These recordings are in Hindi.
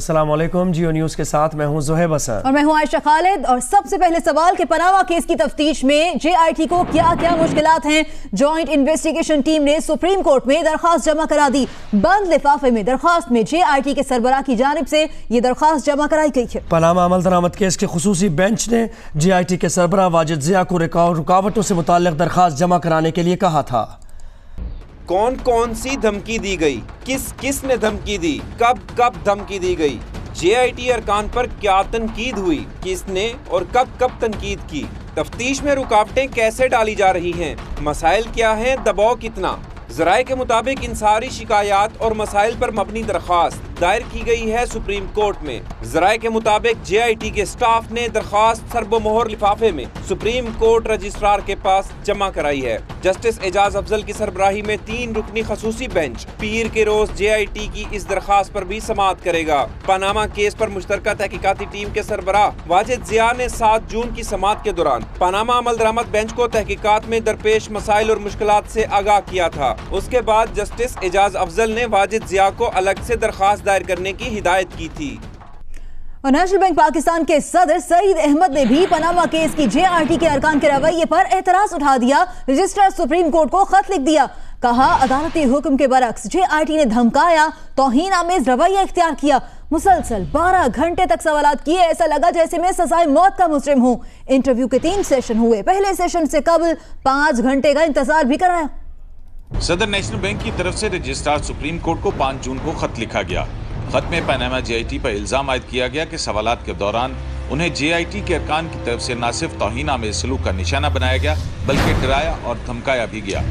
अस्सलामुअलैकुम, जियो न्यूज़ के साथ मैं हूं ज़ुहैब हसन और मैं हूं आयशा खालिद। और सबसे पहले सवाल कि पनामा केस की तफ्तीश में जेआईटी को क्या क्या मुश्किलात हैं। जॉइंट इन्वेस्टिगेशन टीम ने सुप्रीम कोर्ट में दरखास्त जमा करा दी। बंद लिफाफे में दरखास्त में जेआईटी के सरबराह की जानिब से ये दरखास्त जमा कराई गई है। पनामा अमल दरामद केस के खुसूसी बेंच ने जेआईटी के सरबराह वाजिद जिया को रुकावटों से मुताल्लिक दरखास्त जमा कराने के लिए कहा था। कौन कौन सी धमकी दी गई, किस किस ने धमकी दी, कब कब धमकी दी गई, जेआईटी अरकान पर क्या तनकीद हुई, किसने और कब कब तनकीद की, तफ्तीश में रुकावटें कैसे डाली जा रही हैं, मसाइल क्या हैं, दबाव कितना। ज़राए के मुताबिक इन सारी शिकायत और मसाइल पर मबनी दरख्वास्त दायर की गई है सुप्रीम कोर्ट में। ज़राए के मुताबिक जेआईटी के स्टाफ ने दरख्वास्त सरबोमोहर लिफाफे में सुप्रीम कोर्ट रजिस्ट्रार के पास जमा कराई है। जस्टिस एजाज अफजल की सरबराही में 3 रुकनी खसूसी बेंच पीर के रोज जेआईटी की इस दरख्वास्त पर भी समाअत करेगा। पनामा केस पर मुश्तरका तहकीकाती टीम के सरबराह वाजिद जिया ने 7 जून की समाअत के दौरान पनामा अमल दरामद बेंच को तहकीकात में दरपेश मसाइल और मुश्किलात से आगाह किया था। उसके बाद जस्टिस एजाज अफजल ने वाजिद जिया को अलग से दरखास्त दायर करने की हिदायत की थी। और नेशनल बैंक पाकिस्तान के सदर सईद अहमद ने भी पनामा केस की जेआईटी के अरकान के रवैये पर एतराज उठा दिया। रजिस्ट्रार सुप्रीम कोर्ट को खत लिख दिया। कहा, अदालती हुक्म के बरक्स जेआईटी ने धमकाया, तौहीन आमेज रवैया इख्तियार किया, मुसलसल 12 घंटे तक सवालात किए। ऐसा लगा जैसे मैं सजाए मौत का मुजरिम हूँ। इंटरव्यू के 3 सेशन हुए। पहले सेशन से कबल 5 घंटे का इंतजार भी कराया। सदर नेशनल बैंक की तरफ से रजिस्ट्रार सुप्रीम कोर्ट को 5 जून को खत लिखा गया। खत में पनामा जेआईटी पर इल्जाम आयद किया गया कि सवालात के दौरान उन्हें जेआईटी के अरकान की तरफ से न सिर्फ तौहीन आमेज सलूक का निशाना बनाया गया बल्कि डराया और धमकाया भी गया।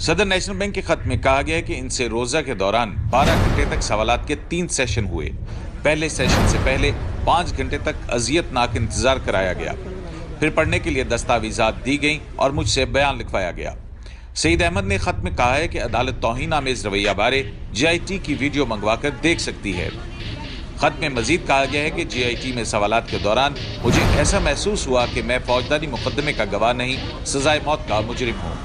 सदर नेशनल बैंक के खत में कहा गया है कि इनसे रोजा के दौरान 12 घंटे तक सवालात के 3 सेशन हुए। पहले सेशन से पहले 5 घंटे तक अजियतनाक इंतजार कराया गया। फिर पढ़ने के लिए दस्तावेजात दी गई और मुझसे बयान लिखवाया गया। सईद अहमद ने खत में कहा है कि अदालत तौहीन आमेज रवैया बारे जेआईटी की वीडियो मंगवाकर देख सकती है। खत में मजीद कहा गया है कि जेआईटी में सवालात के दौरान मुझे ऐसा महसूस हुआ कि मैं फौजदारी मुकदमे का गवाह नहीं, सजाए मौत का मुजरिम हूँ।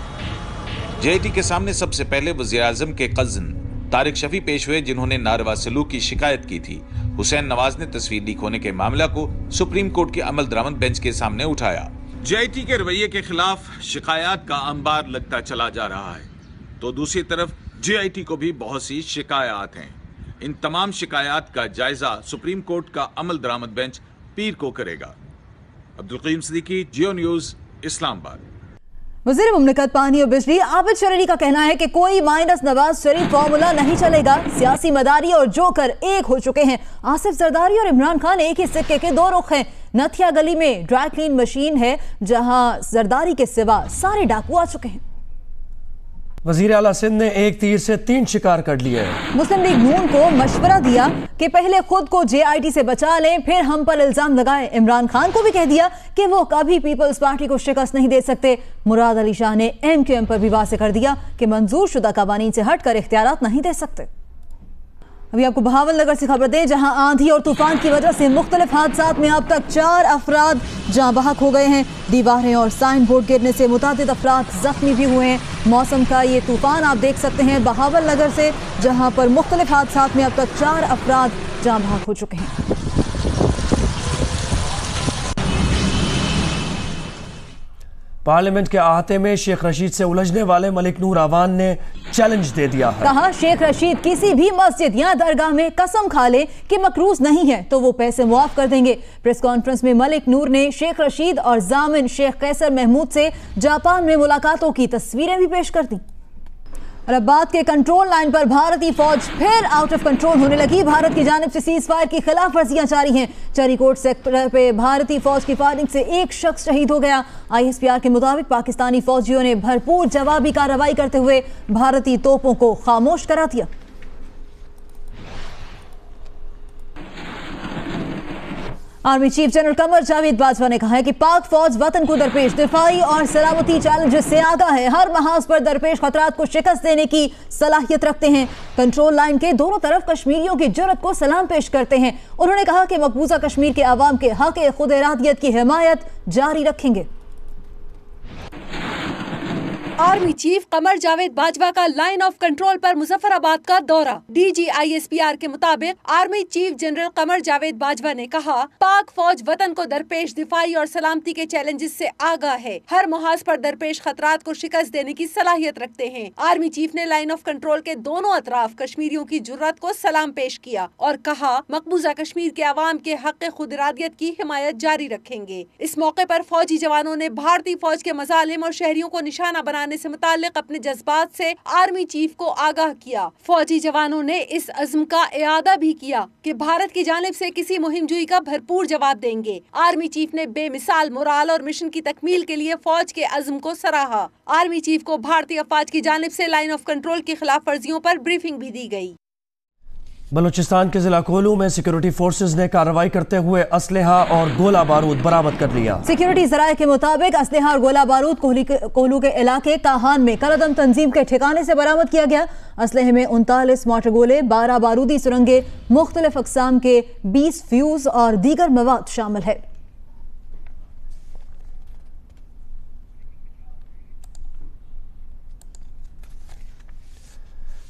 जेआईटी के सामने सबसे पहले वज़ीर आज़म के कज़न तारिक शफी पेश हुए, जिन्होंने नारवा सलूक की शिकायत की थी। हुसैन नवाज ने तस्वीर लीक होने के मामला को सुप्रीम कोर्ट के अमल दरामद बेंच के सामने उठाया। जेआईटी के रवैये के खिलाफ शिकायत का अंबार लगता चला जा रहा है, तो दूसरी तरफ जेआईटी को भी बहुत सी शिकायत हैं। इन तमाम शिकायत का जायजा सुप्रीम कोर्ट का अमल दरामद बेंच पीर को करेगा। अब्दुल करीम सिद्दीकी, जियो न्यूज़, इस्लामाबाद। वज़ीर मुमलिकत पानी और बिजली आबिद शरीफ का कहना है कि कोई माइनस नवाज शरीफ फॉर्मूला नहीं चलेगा। सियासी मदारी और जोकर एक हो चुके हैं। आसिफ जरदारी और इमरान खान एक ही सिक्के के 2 रुख हैं। नथिया गली में ड्राई क्लीन मशीन है, जहां जरदारी के सिवा सारे डाकू आ चुके हैं। वज़ीर आला सिंध ने एक तीर से 3 शिकार कर लिए हैं। मुस्लिम लीग नून को मशवरा दिया कि पहले खुद को जेआईटी से बचा लें, फिर हम पर इल्जाम लगाएं। इमरान खान को भी कह दिया कि वो कभी पीपल्स पार्टी को शिकस्त नहीं दे सकते। मुराद अली शाह ने एमक्यूएम पर भी वाज़ेह कर दिया कि मंजूर शुदा कवानीन से हटकर इख्तियारात नहीं दे सकते। अभी आपको बहावलनगर से खबर दें, जहां आंधी और तूफान की वजह से मुख्तलिफ हादसात में अब तक 4 अफराद जाँ बहक हो गए हैं। दीवारें और साइन बोर्ड गिरने से मुतादिद अफराद जख्मी भी हुए हैं। मौसम का ये तूफान आप देख सकते हैं बहावलनगर से, जहां पर मुख्तलिफ हादसात में अब तक 4 अफराद जाँ बहक हो चुके हैं। पार्लियामेंट के अहाते में शेख रशीद से उलझने वाले मलिक नूर आवान ने चैलेंज दे दिया है। कहा, शेख रशीद किसी भी मस्जिद या दरगाह में कसम खा ले कि मकरूज नहीं है तो वो पैसे मुआफ कर देंगे। प्रेस कॉन्फ्रेंस में मलिक नूर ने शेख रशीद और जामिन शेख कैसर महमूद से जापान में मुलाकातों की तस्वीरें भी पेश कर दी। और अब बात के कंट्रोल लाइन पर भारतीय फौज फिर आउट ऑफ कंट्रोल होने लगी। भारत की जानिब से सीज फायर की खिलाफ वर्जियां जारी हैं। चरीकोट सेक्टर पे भारतीय फौज की फायरिंग से एक शख्स शहीद हो गया। आईएसपीआर के मुताबिक पाकिस्तानी फौजियों ने भरपूर जवाबी कार्रवाई करते हुए भारतीय तोपों को खामोश करा दिया। Army chief general Qamar Javed Bajwa ने कहा है कि पाक फौज वतन को दरपेश दिफाई और सलामती चैलेंजेस से आगाह है। हर महाज पर दरपेश खतरात को शिकस्त देने की सलाहियत रखते हैं। कंट्रोल लाइन के दोनों तरफ कश्मीरियों की जुर्रत को सलाम पेश करते हैं। उन्होंने कहा कि मकबूजा कश्मीर के अवाम के हक खुद इरादियत की हिमायत जारी रखेंगे। आर्मी चीफ कमर जावेद बाजवा का लाइन ऑफ कंट्रोल पर मुजफ्फराबाद का दौरा। डीजी ISPR के मुताबिक army chief general Qamar Javed Bajwa ने कहा, पाक फौज वतन को दरपेश दिफाई और सलामती के चैलेंजेस से आगाह है, हर मुहाज पर दरपेश खतरात को शिकस्त देने की सलाहियत रखते हैं। आर्मी चीफ ने लाइन ऑफ कंट्रोल के दोनों अतराफ कश्मीरियों की जुर्रत को सलाम पेश किया और कहा, मकबूजा कश्मीर के अवाम के हक खुद इरादियत की हिमायत जारी रखेंगे। इस मौके पर फौजी जवानों ने भारतीय फौज के मजालिम और शहरियों को निशाना बनाने से मुताल्लिक अपने जज्बात से आर्मी चीफ को आगाह किया। फौजी जवानों ने इस अज़्म का इआदा भी किया कि भारत की जानिब से किसी मुहिमजुई का भरपूर जवाब देंगे। आर्मी चीफ ने बेमिसाल मोराल और मिशन की तकमील के लिए फौज के अज़्म को सराहा। आर्मी चीफ को भारतीय अफवाज की जानिब से लाइन ऑफ कंट्रोल की खिलाफ वर्जियों पर ब्रीफिंग भी दी गई। बलूचिस्तान के जिला कोलू में सिक्योरिटी फोर्सेज ने कार्रवाई करते हुए असलहा और गोला बारूद बरामद कर लिया। सिक्योरिटी जराये के मुताबिक असलहा और गोला बारूद कोलू के इलाके काहान में कलदम तंजीम के ठिकाने से बरामद किया गया। असलहे में 39 मोटर गोले, 12 बारूदी सुरंगे, मुख्तलिफ अकसाम के 20 फ्यूज और दीगर मवाद शामिल है।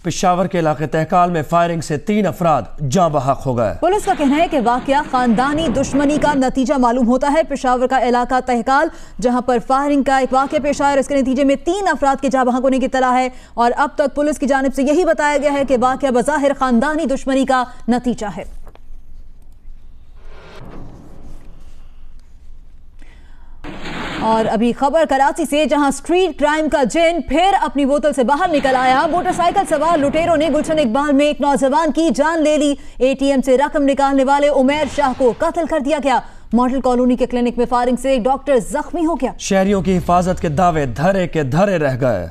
पेशावर के इलाके तहकाल में फायरिंग से 3 अफराद जाँ बहक हो गए। पुलिस का कहना है कि वाकया खानदानी दुश्मनी का नतीजा मालूम होता है। पेशावर का इलाका तहकाल जहां पर फायरिंग का एक वाकया पेश आया, इसके नतीजे में 3 अफराद के जाँ बहक होने की इत्तला है और अब तक पुलिस की जानिब से यही बताया गया है कि वाकया बज़ाहिर खानदानी दुश्मनी का नतीजा है। और अभी खबर कराची से, जहां स्ट्रीट क्राइम का जिन फिर अपनी बोतल से बाहर निकल आया। मोटरसाइकिल सवार लुटेरों ने गुलशन इकबाल में एक नौजवान की जान ले ली। ATM से रकम निकालने वाले उमैर शाह को कत्ल कर दिया गया। मॉडल कॉलोनी के क्लिनिक में फायरिंग से एक डॉक्टर जख्मी हो गया। शहरियों की हिफाजत के दावे धरे के धरे रह गए।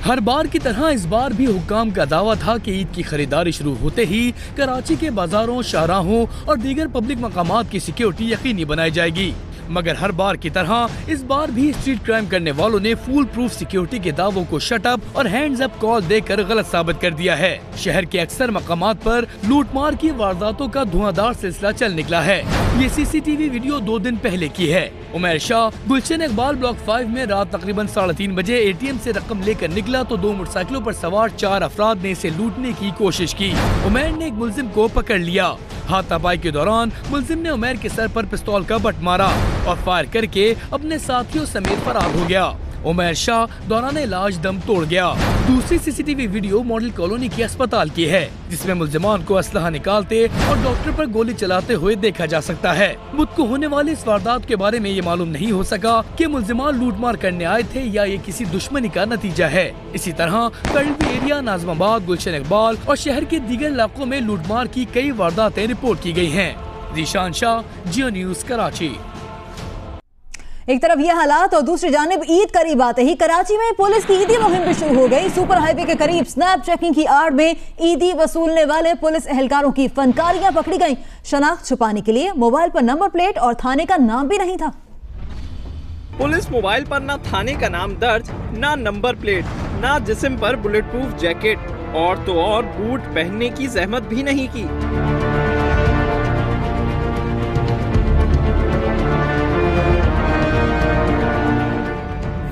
हर बार की तरह इस बार भी हुक्काम का दावा था कि ईद की खरीदारी शुरू होते ही कराची के बाजारों, शाहराहों और दीगर पब्लिक मकामात की सिक्योरिटी यकीनी बनाई जाएगी। मगर हर बार की तरह इस बार भी स्ट्रीट क्राइम करने वालों ने फुल प्रूफ सिक्योरिटी के दावों को शट अप और हैंड्स अप कॉल देकर गलत साबित कर दिया है। शहर के अक्सर मकामात पर लूटमार की वारदातों का धुआंधार सिलसिला चल निकला है। ये CCTV वीडियो 2 दिन पहले की है। उमैर शाह गुलशन इकबाल ब्लॉक 5 में रात तकरीबन 3:30 बजे ATM से रकम लेकर निकला तो 2 मोटरसाइकिलों पर सवार 4 अफराद ने इसे लूटने की कोशिश की। उमैर ने एक मुलजिम को पकड़ लिया। हाथापाई के दौरान मुलजिम ने उमैर के सर पर पिस्तौल का बट मारा और फायर करके अपने साथियों समेत फरार हो गया। उमैर शाह दौरान इलाज दम तोड़ गया। दूसरी CCTV वीडियो मॉडल कॉलोनी के अस्पताल की है, जिसमें मुलजिमान को असलहा निकालते और डॉक्टर पर गोली चलाते हुए देखा जा सकता है। बुध को होने वाली इस वारदात के बारे में ये मालूम नहीं हो सका कि मुलजिमान लूटमार करने आए थे या ये किसी दुश्मनी का नतीजा है। इसी तरह करलवी एरिया, नाजमाबाद, गुलशन इकबाल और शहर के दीगर इलाकों में लूटमार की कई वारदातें रिपोर्ट की गयी है। ज़ीशान शाह, जियो न्यूज़, कराची। एक तरफ ये हालात और दूसरी जानिब ईद करीब आते ही कराची में पुलिस की ईदी मुहिम भी शुरू हो गई। सुपर हाईवे के करीब स्नैप चेकिंग की आड़ में ईदी वसूलने वाले पुलिस एहलकारों की फनकारियां पकड़ी गईं। शनाख्त छुपाने के लिए मोबाइल पर नंबर प्लेट और थाने का नाम भी नहीं था। पुलिस मोबाइल पर ना थाने का नाम दर्ज, ना नंबर प्लेट, ना जिस्म पर बुलेट प्रूफ जैकेट और तो और बूट पहनने की जहमत भी नहीं की।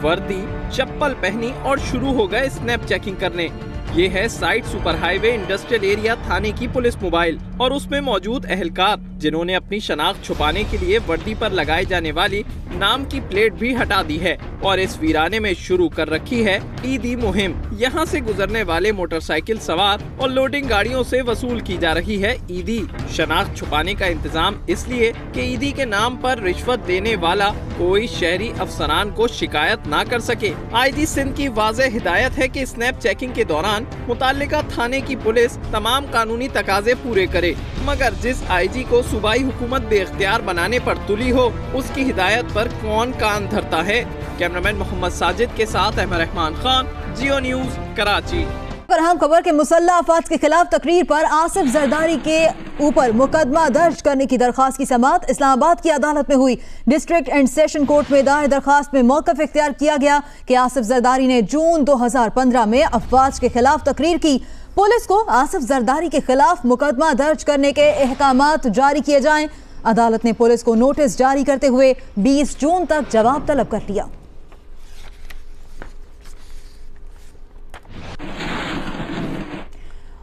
वर्दी, चप्पल पहनी और शुरू हो गए स्नैप चेकिंग करने। ये है side super highway industrial area थाने की पुलिस मोबाइल और उसमें मौजूद एहलकार, जिन्होंने अपनी शनाख्त छुपाने के लिए वर्दी पर लगाई जाने वाली नाम की प्लेट भी हटा दी है और इस वीराने में शुरू कर रखी है ईदी मुहिम। यहाँ से गुजरने वाले मोटरसाइकिल सवार और लोडिंग गाड़ियों से वसूल की जा रही है ईदी। शनाख्त छुपाने का इंतजाम इसलिए कि ईदी के नाम पर रिश्वत देने वाला कोई शहरी अफसरान को शिकायत ना कर सके। IG सिंध की वाज़ेह हिदायत है कि स्नैप चेकिंग के दौरान मुताल्लिका थाने की पुलिस तमाम कानूनी तकाजे पूरे करे, मगर जिस IG को सूबाई हुकूमत बेइख्तियार बनाने पर तुली हो, उसकी हिदायत पर कौन कान धरता है। कैमरामैन मोहम्मद साजिद के साथ अहमद रहमान खान, जियो न्यूज़, कराची। अहम खबर के मुसल्लह अफवाज के खिलाफ तकरीर पर आसिफ जरदारी के ऊपर मुकदमा दर्ज करने की दरखास्त की समाअत इस्लामाबाद की अदालत में हुई। डिस्ट्रिक्ट एंड सेशन कोर्ट में दायर दरखास्त में मौक़िफ़ इख्तियार किया गया कि आसिफ जरदारी ने जून 2015 में अफवाज के खिलाफ तकरीर की। पुलिस को आसिफ जरदारी के खिलाफ मुकदमा दर्ज करने के अहकामात जारी किए जाएं। अदालत ने पुलिस को नोटिस जारी करते हुए 20 जून तक जवाब तलब कर लिया।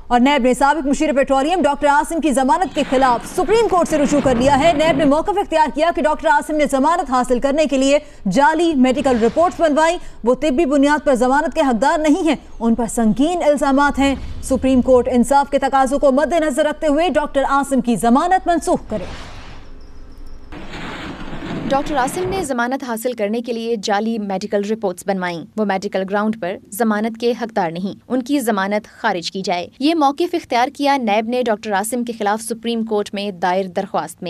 और नैब ने साबिक मुशीर पेट्रोलियम डॉक्टर आसिम की जमानत के खिलाफ सुप्रीम कोर्ट से रुजू कर लिया है। नैब ने मौक़िफ़ इख्तियार किया कि डॉक्टर आसिम ने जमानत हासिल करने के लिए जाली मेडिकल रिपोर्ट्स बनवाई। वो तिब्बी बुनियाद पर जमानत के हकदार नहीं हैं, उन पर संगीन इल्जामात हैं। सुप्रीम कोर्ट इंसाफ के तकाज़ों को मद्देनजर रखते हुए डॉक्टर आसिम की जमानत मनसूख करे। डॉक्टर आसिम ने जमानत हासिल करने के लिए जाली मेडिकल रिपोर्ट्स बनवाईं। वो मेडिकल ग्राउंड पर जमानत के हकदार नहीं, उनकी जमानत खारिज की जाए। ये मौक़िफ़ इख्तियार किया नैब ने डॉक्टर आसिम के खिलाफ सुप्रीम कोर्ट में दायर दरख्वास्त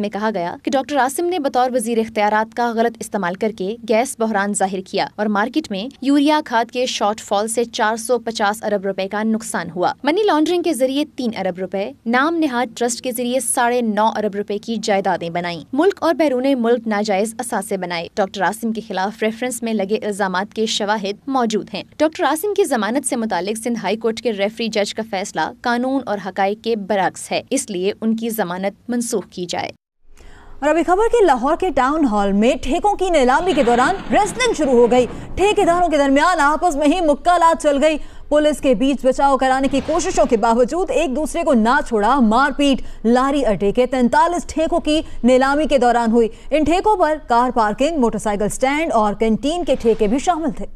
में कहा गया कि डॉक्टर आसिम ने बतौर वजीर इख्तियारात का गलत इस्तेमाल करके गैस बहरान जाहिर किया और मार्केट में यूरिया खाद के शॉर्टफॉल से 450 अरब रुपए का नुकसान हुआ। मनी लॉन्ड्रिंग के जरिए 3 अरब रुपए, नाम निहाद ट्रस्ट के जरिए 9.5 अरब रुपए की जायदादें बनाई, मुल्क और बैरून मुल्क नाजायज असासे बनाए। डॉक्टर आसिम के खिलाफ रेफरेंस में लगे इल्जामात के शवाहिद मौजूद हैं। डॉक्टर आसिम की जमानत से मुतालिक सिंध हाई कोर्ट के रेफरी जज का फैसला कानून और हकाइक के बरअक्स है, इसलिए उनकी जमानत मनसूख की जाए। और अभी खबर कि लाहौर के टाउन हॉल में ठेकों की नीलामी के दौरान रेसलिंग शुरू हो गई। ठेकेदारों के दरमियान आपस में ही मुक्कालात चल गई। पुलिस के बीच बचाव कराने की कोशिशों के बावजूद एक दूसरे को ना छोड़ा मारपीट। लारी अड्डे के 43 ठेकों की नीलामी के दौरान हुई। इन ठेकों पर कार पार्किंग, मोटरसाइकिल स्टैंड और कैंटीन के ठेके भी शामिल थे।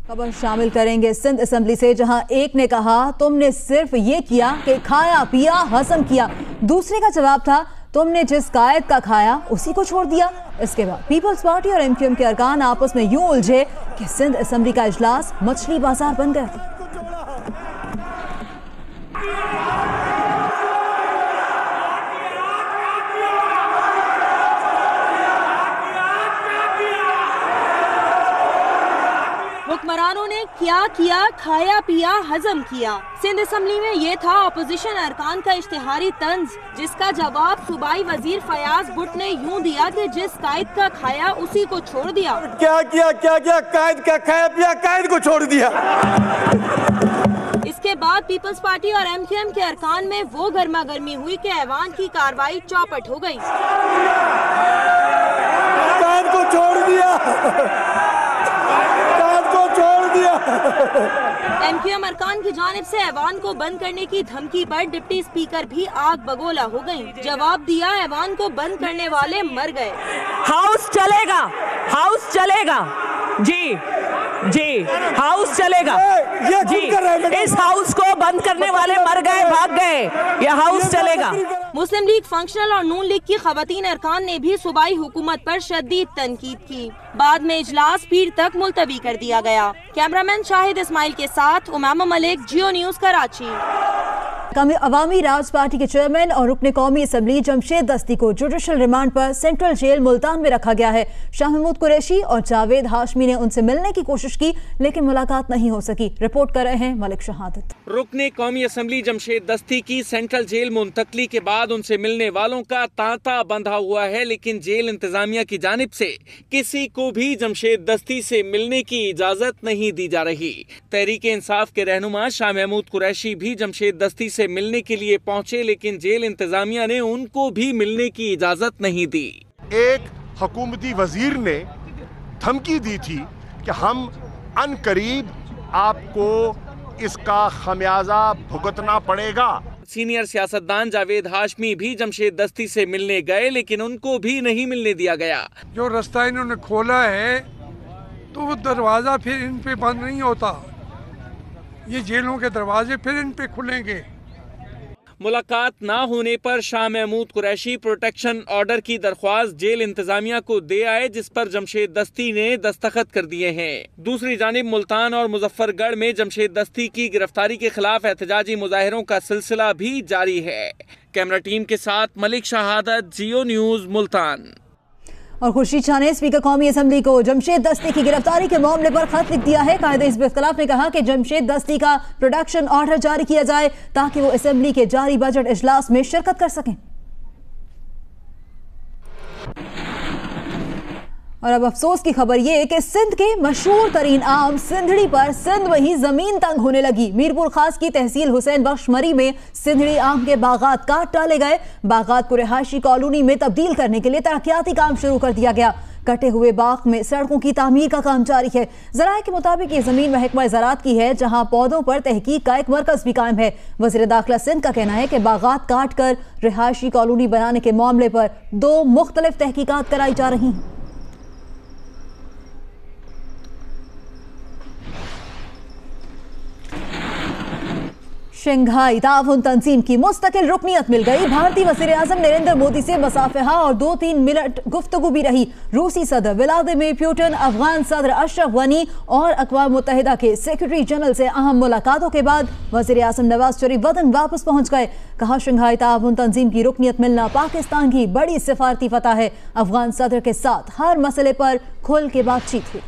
खबर शामिल करेंगे सिंध असेंबली से, जहां एक ने कहा तुमने सिर्फ ये किया कि खाया पिया हजम किया। दूसरे का जवाब था तुमने जिस कायद का खाया उसी को छोड़ दिया। इसके बाद पीपल्स पार्टी और MQM के अरकान आपस में यूं उलझे कि सिंध असेंबली का इजलास मछली बाजार बन गया। हुक्मरानों ने क्या किया, खाया पिया हजम किया। सिंध असेंबली में ये था अपोजिशन अरकान का इश्तिहारी तंज, जिसका जवाब सूबाई वजीर फयाज बुट ने यूं दिया कि जिस कायद का खाया उसी को छोड़ दिया। क्या किया कायद का खाया पिया कायद को छोड़ दिया। इसके बाद पीपल्स पार्टी और MQM के अरकान में वो गर्मा गर्मी हुई कि ऐवान की कार्रवाई चौपट हो गई। कायद को छोड़ दिया, MQM अरकान की जानिब से ऐवान को बंद करने की धमकी पर डिप्टी स्पीकर भी आग बगोला हो गयी। जवाब दिया ऐवान को बंद करने वाले मर गए। हाउस चलेगा, हाउस चलेगा जी जी, हाउस चलेगा जी। इस हाउस को बंद करने वाले मर गए, भाग गए, यह हाउस चलेगा। मुस्लिम लीग फंक्शनल और नून लीग की खवातीन अरकान ने भी सूबाई हुकूमत पर शदीद तनकीद की। बाद में इजलास पीर तक मुलतवी कर दिया गया। कैमरामैन शाहिद इस्माइल के साथ उमामा मलिक, जियो न्यूज कराची। अवामी राज पार्टी के चेयरमैन और रुकने कौमी असम्बली जमशेद दस्ती को जुडिशल रिमांड पर सेंट्रल जेल मुल्तान में रखा गया है। शाह महमूद कुरैशी और जावेद हाशमी ने उनसे मिलने की कोशिश की, लेकिन मुलाकात नहीं हो सकी। रिपोर्ट कर रहे हैं मलिक शहादत। रुकने कौमी असम्बली जमशेद दस्ती की सेंट्रल जेल मुंतकली के बाद उनसे मिलने वालों का तांता बंधा हुआ है, लेकिन जेल इंतजामिया की जानिब से किसी को भी जमशेद दस्ती से मिलने की इजाजत नहीं दी जा रही। तहरीक इंसाफ के रहनुमा शाह महमूद कुरैशी भी जमशेद दस्ती से मिलने के लिए पहुंचे, लेकिन जेल इंतजामिया ने उनको भी मिलने की इजाजत नहीं दी। एक हुकूमती वजीर ने धमकी दी थी कि हम अनकरीब आपको इसका खमियाजा भुगतना पड़ेगा। सीनियर सियासतदान जावेद हाशमी भी जमशेद दस्ती से मिलने गए, लेकिन उनको भी नहीं मिलने दिया गया। जो रास्ता इन्होंने खोला है तो वो दरवाजा फिर इन पे बंद नहीं होता, ये जेलों के दरवाजे फिर इन पे खुलेंगे। मुलाकात ना होने पर शाह महमूद कुरैशी प्रोटेक्शन ऑर्डर की दरख्वास्त जेल इंतजामिया को दे आए, जिस पर जमशेद दस्ती ने दस्तखत कर दिए हैं। दूसरी जानिब मुल्तान और मुजफ्फरगढ़ में जमशेद दस्ती की गिरफ्तारी के खिलाफ एहतजाजी मुजाहिरों का सिलसिला भी जारी है। कैमरा टीम के साथ मलिक शहादत, जियो न्यूज मुल्तान। और खुर्शीद शाह ने स्पीकर कौमी असम्बली को जमशेद दस्ती की गिरफ्तारी के मामले पर खत लिख दिया है। कायदे हिज़्ब इख्तिलाफ ने कहा कि जमशेद दस्ती का प्रोडक्शन ऑर्डर जारी किया जाए ताकि वो असम्बली के जारी बजट इजलास में शिरकत कर सकें। और अब अफसोस की खबर ये कि सिंध के मशहूर तरीन आम सिंधड़ी पर सिंध में ही जमीन तंग होने लगी। मीरपुर खास की तहसील हुसैन बख्श मरी में सिंधड़ी आम के बागात काट डाले गए। बागात को रिहायशी कॉलोनी में तब्दील करने के लिए तरक्याती काम शुरू कर दिया गया। कटे हुए बाग में सड़कों की तामीर का काम जारी है। ज़राए के मुताबिक ये जमीन महकमा ज़राअत की है, जहां पौधों पर तहकीक का एक मरकज भी कायम है। वज़ीर दाखिला सिंध का कहना है कि बागात काट कर रिहायशी कॉलोनी बनाने के मामले पर 2 मुख्तलिफ तहकीकात कराई जा रही हैं। शंघाई ताउन तंजीम की मुस्तकिल रुकनियत मिल गई। भारतीय वज़ीर आज़म नरेंद्र मोदी से मसाफहा और 2-3 मिनट गुफ्तगू भी रही। रूसी सदर व्लादिमीर पुतिन, अफगान सदर अशरफ गनी और अक़वाम मुत्तहिदा के सेक्रेटरी जनरल से अहम मुलाकातों के बाद वज़ीर आज़म नवाज शरीफ वतन वापस पहुंच गए। कहा, शंघाई ताउन तंजीम की रुकनियत मिलना पाकिस्तान की बड़ी सिफारती फतह है। अफगान सदर के साथ हर मसले पर खुल के बातचीत हुई।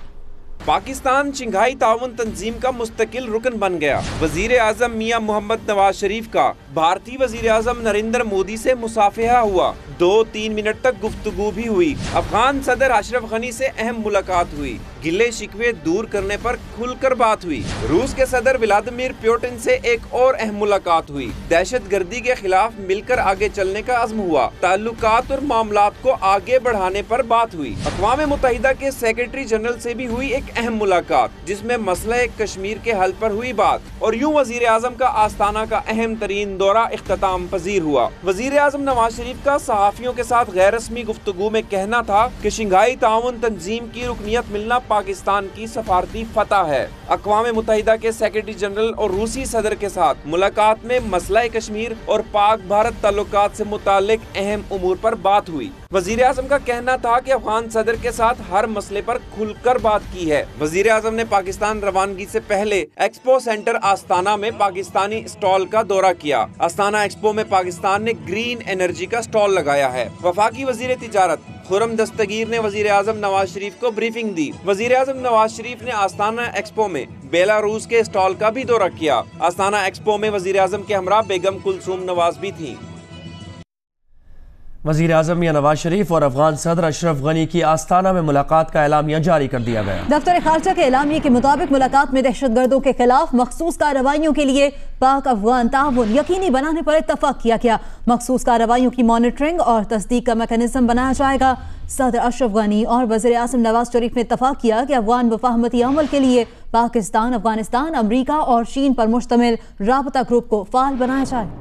पाकिस्तान शंघाई ताउन तंजीम का मुस्तकिल रुकन बन गया। वजीर आज़म मियां मोहम्मद नवाज शरीफ का भारतीय वजीर आज़म नरेंद्र मोदी से मुसाफिहा हुआ। 2-3 मिनट तक गुफ्तगू भी हुई। अफगान सदर अशरफ गनी से अहम मुलाकात हुई। गिले शिकवे दूर करने पर खुलकर बात हुई। रूस के सदर व्लादिमीर पुतिन से एक और अहम मुलाकात हुई। दहशत गर्दी के खिलाफ मिलकर आगे चलने का अज़्म हुआ। ताल्लुकात और मामलात को आगे बढ़ाने पर बात हुई। अक़वाम मुत्तहिदा के सेक्रेटरी जनरल से भी हुई एक अहम मुलाकात, जिसमें मसला कश्मीर के हल पर हुई बात। और यूं वजीर आज़म का आस्ताना का अहम तरीन दौरा इख्तिताम पजीर हुआ। वजीर आज़म नवाज शरीफ का सहाफ़ियों के साथ गैर रस्मी गुफ्तगू में कहना था कि शंघाई ताउन तंजीम की रुकनियत मिलना पाकिस्तान की सफारती फतह है। अक़वाम मुत्तहिदा के सेक्रेटरी जनरल और रूसी सदर के साथ मुलाकात में मसला कश्मीर और पाक भारत ताल्लुकात से मुतालिक अहम उमूर पर बात हुई। वजीर आज़म का कहना था कि अफगान सदर के साथ हर मसले पर खुलकर बात की है। वजीर आज़म ने पाकिस्तान रवानगी से पहले एक्सपो सेंटर आस्ताना में पाकिस्तानी स्टॉल का दौरा किया। आस्ताना एक्सपो में पाकिस्तान ने ग्रीन एनर्जी का स्टॉल लगाया है। वफाकी वजीर तिजारत खुर्रम दस्तगीर ने वजीर आज़म नवाज शरीफ को ब्रीफिंग दी। वजीर आज़म नवाज शरीफ ने आस्ताना एक्सपो में बेलारूस के स्टॉल का भी दौरा किया। आस्ताना एक्सपो में वजीर आज़म के हमरा बेगम कुलसूम नवाज भी थी। वज़ीर आज़म मियां नवाज शरीफ और अफगान सदर अशरफ गनी की आस्ताना में मुलाकात का एलामिया जारी कर दिया गया। दफ्तर खारजा के एलामिया के मुताबिक मुलाकात में दहशतगर्दों के खिलाफ मखसूस कार्रवाइयों के लिए पाक अफगान ताउन यकीनी बनाने पर इत्तफाक किया गया। मखसूस कार्रवाइयों की मॉनिटरिंग और तस्दीक का मैकेनिज्म बनाया जाएगा। सदर अशरफ गनी और वज़ीर आज़म नवाज शरीफ ने इत्तफाक किया कि अफगान मुफाहमती अमल के लिए पाकिस्तान, अफगानिस्तान, अमरीका और चीन पर मुश्तमिल राबता ग्रुप को फाल बनाया जाए।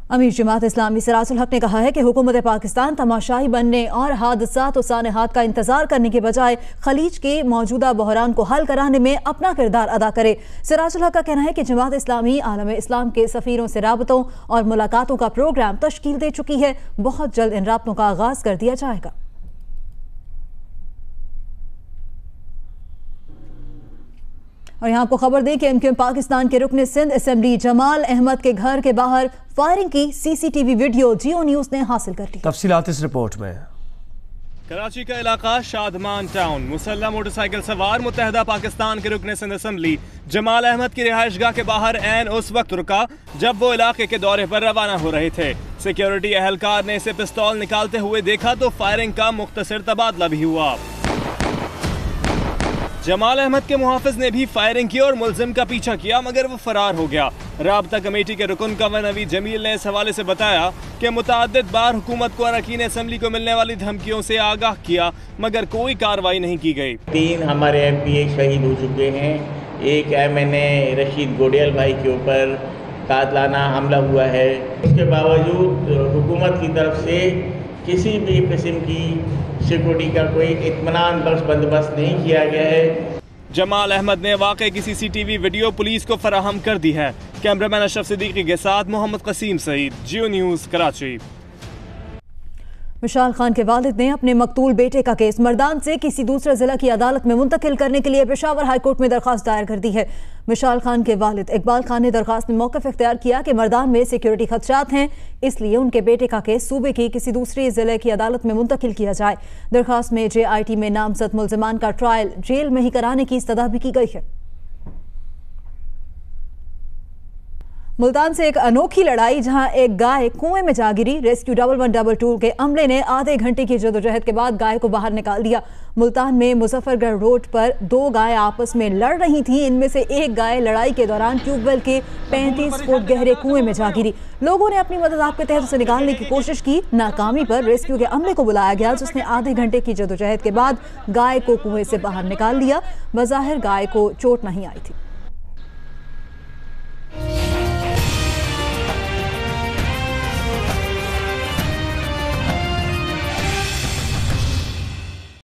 अमीर जमात इस्लामी सिराजुल हक ने कहा है कि हुकूमत पाकिस्तान तमाशाई बनने और हादसात और सानहात का इंतजार करने के बजाय खलीज के मौजूदा बहरान को हल कराने में अपना किरदार अदा करे। सिराजुल हक का कहना है कि जमात इस्लामी आलम इस्लाम के सफ़ीरों से राबतों और मुलाकातों का प्रोग्राम तश्कील दे चुकी है। बहुत जल्द इन राबतों का आगाज कर दिया जाएगा। और यहाँ आपको खबर दें कि एमक्यूएम पाकिस्तान के रुकने सिंध असेंबली जमाल अहमद के घर के बाहर फायरिंग की सीसीटीवी वीडियो जियो न्यूज ने हासिल कर ली। तफसीलात इस रिपोर्ट में। कराची का इलाका शादमान टाउन, मुसल्ला मोटरसाइकिल सवार मुत्तहिदा पाकिस्तान के रुकने सिंध असेंबली जमाल अहमद की रिहाइशगाह के बाहर ऐन उस वक्त रुका जब वो इलाके के दौरे पर रवाना हो रहे थे। सिक्योरिटी एहलकार ने इसे पिस्तौल निकालते हुए देखा तो फायरिंग का मुख्तसर तबादला भी हुआ। जमाल अहमद के मुहाफिज ने भी फायरिंग की और मुलजिम का पीछा किया, मगर वो फरार हो गया। राबता कमेटी के रुकन कंवर नवीद जमील ने इस हवाले से बताया कि मुताद्दिद बार हुकूमत को अरकान असेंबली को मिलने वाली धमकियों से आगाह किया, मगर कोई कार्रवाई नहीं की गई। 3 हमारे MP शहीद हो चुके हैं। एक MNA रशीद गोडियल भाई के ऊपर कातलाना हमला हुआ है। उसके बावजूद हुकूमत की तरफ से किसी भी किस्म की सिक्योरिटी का कोई इत्मीनान बख्श बंदोबस्त नहीं किया गया है। जमाल अहमद ने वाक़े की CCTV वीडियो पुलिस को फराहम कर दी है। कैमरामैन अशरफ सिद्दीकी के साथ मोहम्मद कसीम सईद, जियो न्यूज़ कराची। मिशाल खान के वालिद ने अपने मकतूल बेटे का केस मर्दान से किसी दूसरे जिला की अदालत में मुंतकिल करने के लिए पेशावर हाई कोर्ट में दरख्वास्त दायर कर दी है। मिशाल खान के वालिद इकबाल खान ने दरख्वास्त में मौक़िफ़ इख्तियार किया कि मर्दान में सिक्योरिटी खदशात हैं, इसलिए उनके बेटे का केस सूबे की किसी दूसरे जिले की अदालत में मुंतकिल किया जाए। दरख्वास्त में JIT में नामजद मुल्ज़िमान का ट्रायल जेल में ही कराने की इस्तदा भी की गई है। मुल्तान से एक अनोखी लड़ाई, जहां एक गाय कुएं में जा गिरी। रेस्क्यू 1112 के अमले ने आधे घंटे की जदोजहद के बाद गाय को बाहर निकाल दिया। मुल्तान में मुजफ्फरगढ़ रोड पर दो गाय आपस में लड़ रही थी। इनमें से एक गाय लड़ाई के दौरान ट्यूबवेल के 35 फुट गहरे कुएं में जा गिरी। लोगों ने अपनी मदद आपके तहत उसे निकालने की कोशिश की। नाकामी पर रेस्क्यू के अमले को बुलाया गया, जिसने आधे घंटे की जदोजहद के बाद गाय को कुएं से बाहर निकाल लिया। बज़ाहिर गाय को चोट नहीं आई थी।